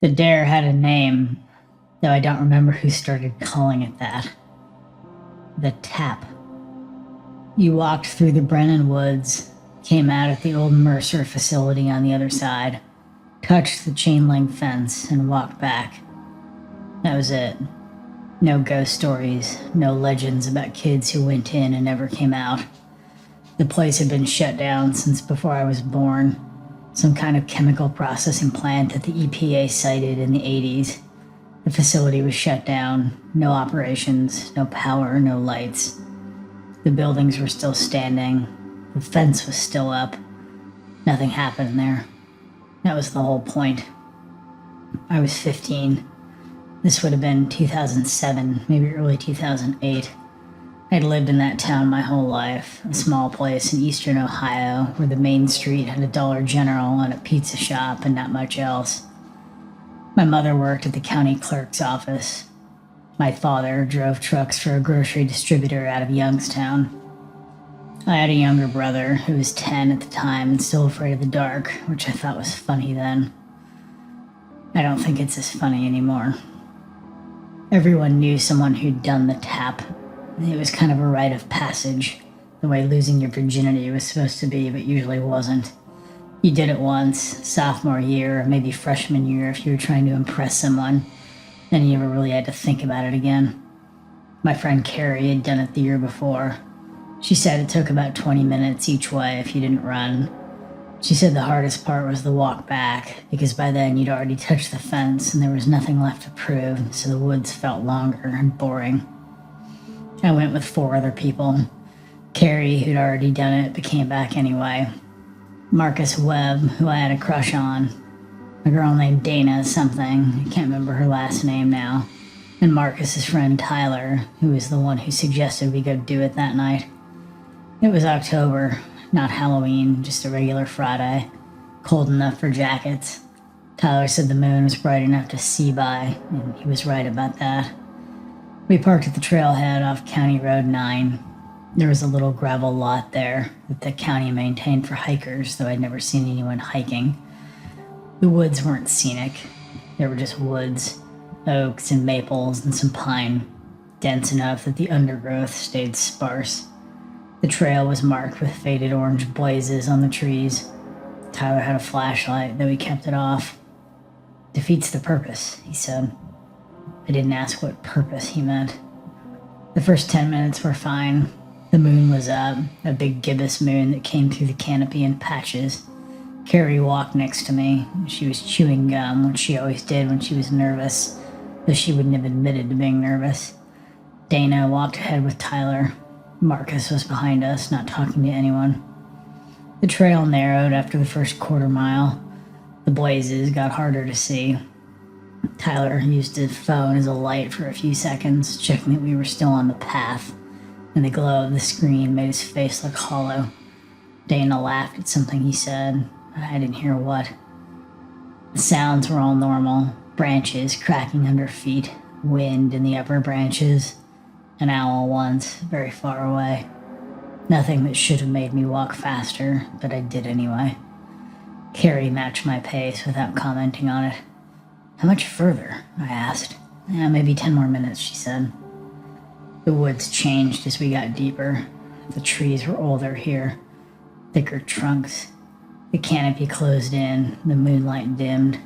The dare had a name, though I don't remember who started calling it that. The Tap. You walked through the Brennan woods, came out at the old Mercer facility on the other side, touched the chain link fence, and walked back. That was it. No ghost stories, no legends about kids who went in and never came out. The place had been shut down since before I was born. Some kind of chemical processing plant that the EPA cited in the 80s. The facility was shut down, no operations, no power, no lights. The buildings were still standing. The fence was still up. Nothing happened there. That was the whole point. I was 15. This would have been 2007, maybe early 2008. I'd lived in that town my whole life, a small place in eastern Ohio where the main street had a Dollar General and a pizza shop and not much else. My mother worked at the county clerk's office. My father drove trucks for a grocery distributor out of Youngstown. I had a younger brother who was 10 at the time and still afraid of the dark, which I thought was funny then. I don't think it's as funny anymore. Everyone knew someone who'd done the Tap. It was kind of a rite of passage, the way losing your virginity was supposed to be, but usually wasn't. You did it once, sophomore year, or maybe freshman year if you were trying to impress someone, then you never really had to think about it again. My friend Carrie had done it the year before. She said it took about 20 minutes each way if you didn't run. She said the hardest part was the walk back, because by then you'd already touched the fence and there was nothing left to prove, so the woods felt longer and boring. I went with 4 other people. Carrie, who'd already done it, but came back anyway. Marcus Webb, who I had a crush on. A girl named Dana something, I can't remember her last name now. And Marcus's friend Tyler, who was the one who suggested we go do it that night. It was October, not Halloween, just a regular Friday. Cold enough for jackets. Tyler said the moon was bright enough to see by, and he was right about that. We parked at the trailhead off County Road 9. There was a little gravel lot there that the county maintained for hikers, though I'd never seen anyone hiking. The woods weren't scenic. They were just woods, oaks and maples and some pine, dense enough that the undergrowth stayed sparse. The trail was marked with faded orange blazes on the trees. Tyler had a flashlight, though he kept it off. Defeats the purpose, he said. I didn't ask what purpose he meant. The first 10 minutes were fine. The moon was up, a big gibbous moon that came through the canopy in patches. Carrie walked next to me. She was chewing gum, which she always did when she was nervous, though she wouldn't have admitted to being nervous. Dana walked ahead with Tyler. Marcus was behind us, not talking to anyone. The trail narrowed after the first quarter mile. The blazes got harder to see. Tyler used his phone as a light for a few seconds, checking that we were still on the path, and the glow of the screen made his face look hollow. Dana laughed at something he said. I didn't hear what. The sounds were all normal. Branches cracking under feet, wind in the upper branches, an owl once, very far away. Nothing that should have made me walk faster, but I did anyway. Carrie matched my pace without commenting on it. How much further? I asked. Maybe 10 more minutes, she said. The woods changed as we got deeper. The trees were older here, thicker trunks. The canopy closed in, the moonlight dimmed.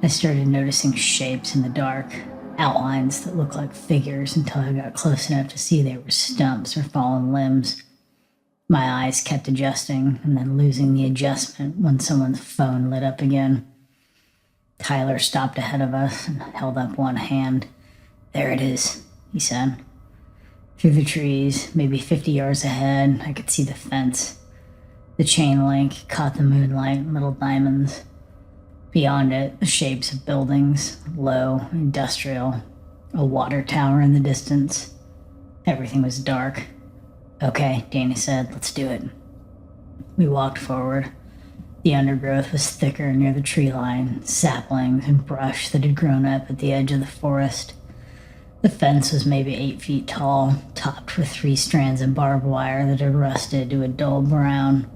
I started noticing shapes in the dark, outlines that looked like figures until I got close enough to see they were stumps or fallen limbs. My eyes kept adjusting and then losing the adjustment when someone's phone lit up again. Tyler stopped ahead of us and held up one hand. There it is, he said. Through the trees, maybe 50 yards ahead, I could see the fence. The chain link caught the moonlight in little diamonds. Beyond it, the shapes of buildings, low, industrial, a water tower in the distance. Everything was dark. Okay, Dana said, let's do it. We walked forward. The undergrowth was thicker near the tree line, saplings and brush that had grown up at the edge of the forest. The fence was maybe 8 feet tall, topped with 3 strands of barbed wire that had rusted to a dull brown.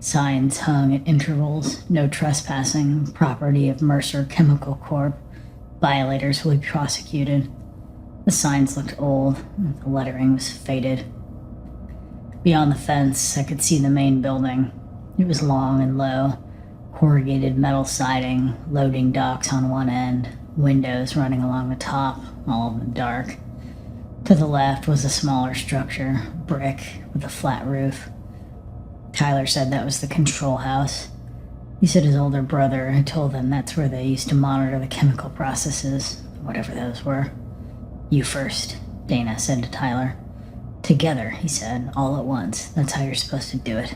Signs hung at intervals, no trespassing, property of Mercer Chemical Corp. Violators will be prosecuted. The signs looked old, and the lettering was faded. Beyond the fence, I could see the main building. It was long and low, corrugated metal siding, loading docks on one end, windows running along the top, all of them dark. To the left was a smaller structure, brick, with a flat roof. Tyler said that was the control house. He said his older brother had told them that's where they used to monitor the chemical processes, whatever those were. You first, Dana said to Tyler. Together, he said, all at once. That's how you're supposed to do it.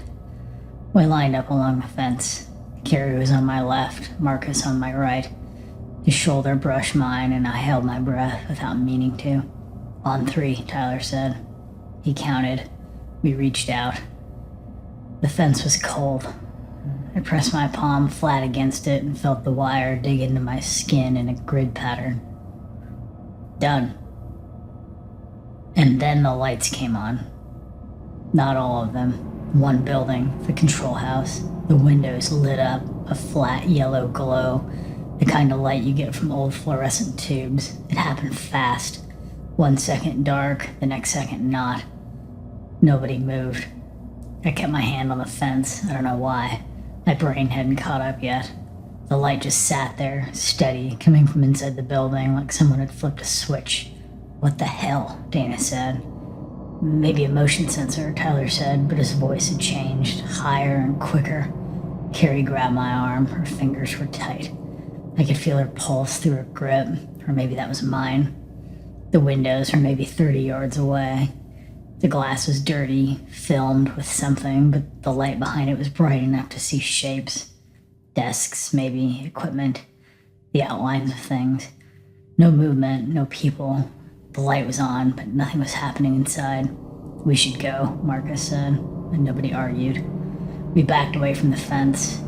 We lined up along the fence. Carrie was on my left, Marcus on my right. His shoulder brushed mine, and I held my breath without meaning to. On 3, Tyler said. He counted. We reached out. The fence was cold. I pressed my palm flat against it and felt the wire dig into my skin in a grid pattern. Done. And then the lights came on. Not all of them. One building, the control house. The windows lit up, a flat yellow glow, the kind of light you get from old fluorescent tubes. It happened fast. 1 second dark, the next second not. Nobody moved. I kept my hand on the fence. I don't know why. My brain hadn't caught up yet. The light just sat there, steady, coming from inside the building like someone had flipped a switch. What the hell? Dana said. Maybe a motion sensor, Tyler said, but his voice had changed, higher and quicker. Carrie grabbed my arm. Her fingers were tight. I could feel her pulse through her grip, or maybe that was mine. The windows were maybe 30 yards away. The glass was dirty, filmed with something, but the light behind it was bright enough to see shapes. Desks, maybe, equipment, the outlines of things. No movement, no people. The light was on, but nothing was happening inside. We should go, Marcus said, and nobody argued. We backed away from the fence.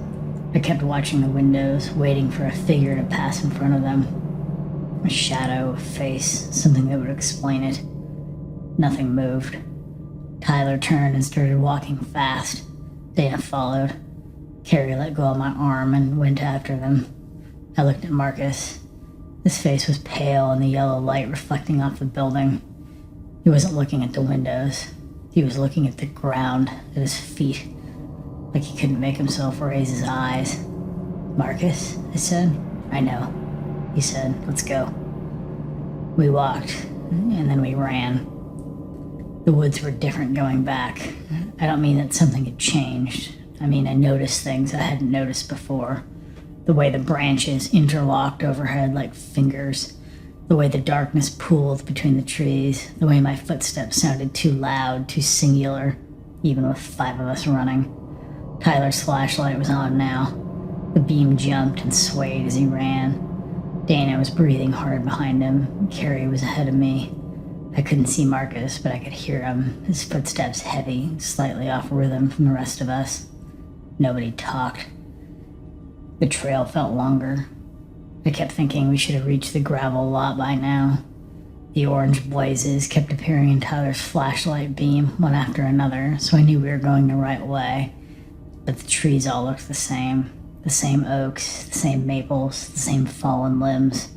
I kept watching the windows, waiting for a figure to pass in front of them. A shadow, a face, something that would explain it. Nothing moved. Tyler turned and started walking fast. Dana followed. Carrie let go of my arm and went after them. I looked at Marcus. His face was pale in the yellow light reflecting off the building. He wasn't looking at the windows. He was looking at the ground, at his feet, like he couldn't make himself raise his eyes. Marcus, I said. I know, he said. Let's go. We walked, and then we ran. The woods were different going back. I don't mean that something had changed. I mean I noticed things I hadn't noticed before. The way the branches interlocked overhead like fingers. The way the darkness pooled between the trees. The way my footsteps sounded too loud, too singular, even with 5 of us running. Tyler's flashlight was on now. The beam jumped and swayed as he ran. Dana was breathing hard behind him. Carrie was ahead of me. I couldn't see Marcus, but I could hear him, his footsteps heavy, slightly off rhythm from the rest of us. Nobody talked. The trail felt longer. I kept thinking we should have reached the gravel lot by now. The orange blazes kept appearing in Tyler's flashlight beam, one after another, so I knew we were going the right way. But the trees all looked the same. The same oaks, the same maples, the same fallen limbs.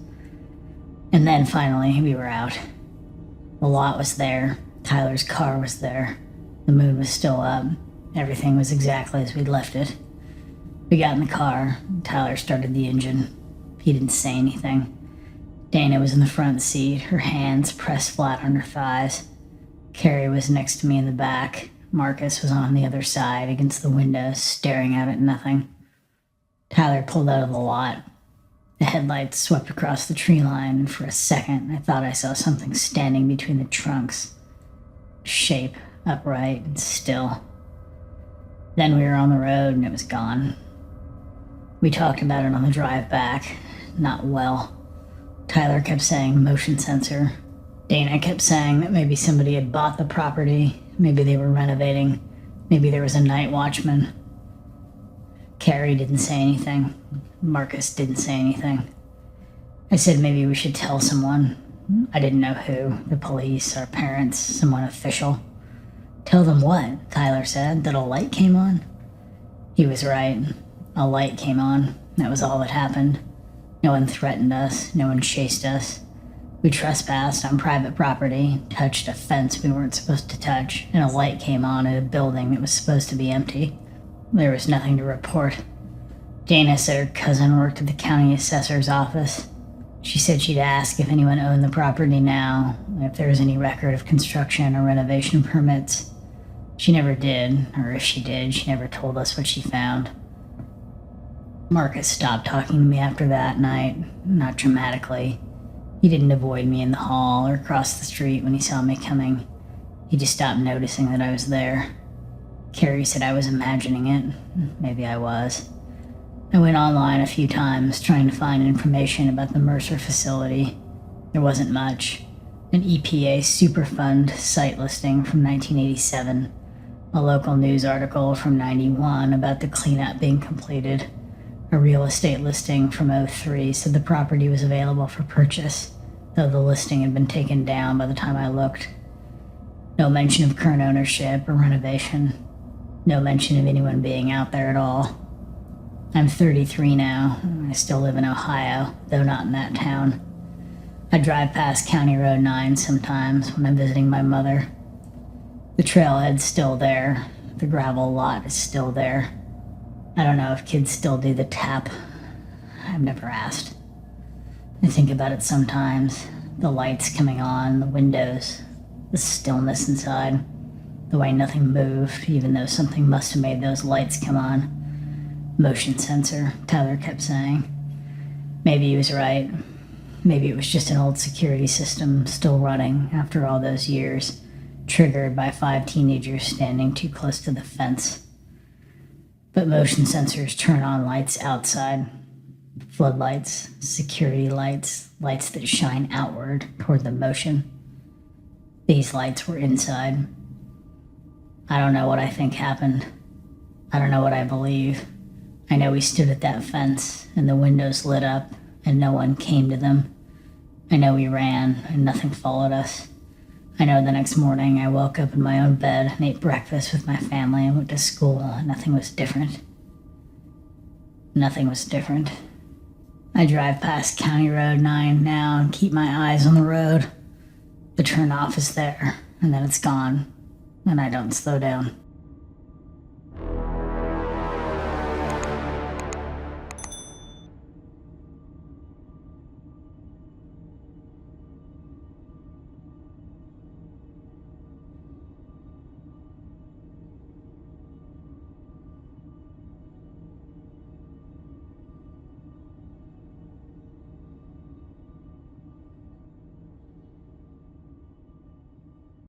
And then finally, we were out. The lot was there. Tyler's car was there. The moon was still up. Everything was exactly as we'd left it. We got in the car. Tyler started the engine. He didn't say anything. Dana was in the front seat, her hands pressed flat on her thighs. Carrie was next to me in the back. Marcus was on the other side, against the window, staring out at nothing. Tyler pulled out of the lot. The headlights swept across the tree line, and for a second I thought I saw something standing between the trunks. A shape, upright and still. Then we were on the road and it was gone. We talked about it on the drive back. Not well. Tyler kept saying motion sensor. Dana kept saying that maybe somebody had bought the property. Maybe they were renovating. Maybe there was a night watchman. Carrie didn't say anything. Marcus didn't say anything. I said maybe we should tell someone. I didn't know who. The police, our parents, someone official. Tell them what? Tyler said. That a light came on? He was right. A light came on. That was all that happened. No one threatened us. No one chased us. We trespassed on private property, touched a fence we weren't supposed to touch, and a light came on at a building that was supposed to be empty. There was nothing to report. Dana said her cousin worked at the county assessor's office. She said she'd ask if anyone owned the property now, if there was any record of construction or renovation permits. She never did, or if she did, she never told us what she found. Marcus stopped talking to me after that night, not dramatically. He didn't avoid me in the hall or across the street when he saw me coming. He just stopped noticing that I was there. Carrie said I was imagining it. Maybe I was. I went online a few times trying to find information about the Mercer facility. There wasn't much. An EPA Superfund site listing from 1987. A local news article from 91 about the cleanup being completed. A real estate listing from 03 said the property was available for purchase, though the listing had been taken down by the time I looked. No mention of current ownership or renovation. No mention of anyone being out there at all. I'm 33 now. I still live in Ohio, though not in that town. I drive past County Road 9 sometimes when I'm visiting my mother. The trailhead's still there. The gravel lot is still there. I don't know if kids still do the tap. I've never asked. I think about it sometimes. The lights coming on, the windows, the stillness inside, the way nothing moved, even though something must have made those lights come on. Motion sensor, Tyler kept saying. Maybe he was right. Maybe it was just an old security system still running after all those years, triggered by 5 teenagers standing too close to the fence. But motion sensors turn on lights outside. Floodlights, security lights, lights that shine outward toward the motion. These lights were inside. I don't know what I think happened. I don't know what I believe. I know we stood at that fence and the windows lit up and no one came to them. I know we ran and nothing followed us. I know the next morning I woke up in my own bed and ate breakfast with my family and went to school and nothing was different. Nothing was different. I drive past County Road 9 now and keep my eyes on the road. The turnoff is there and then it's gone and I don't slow down.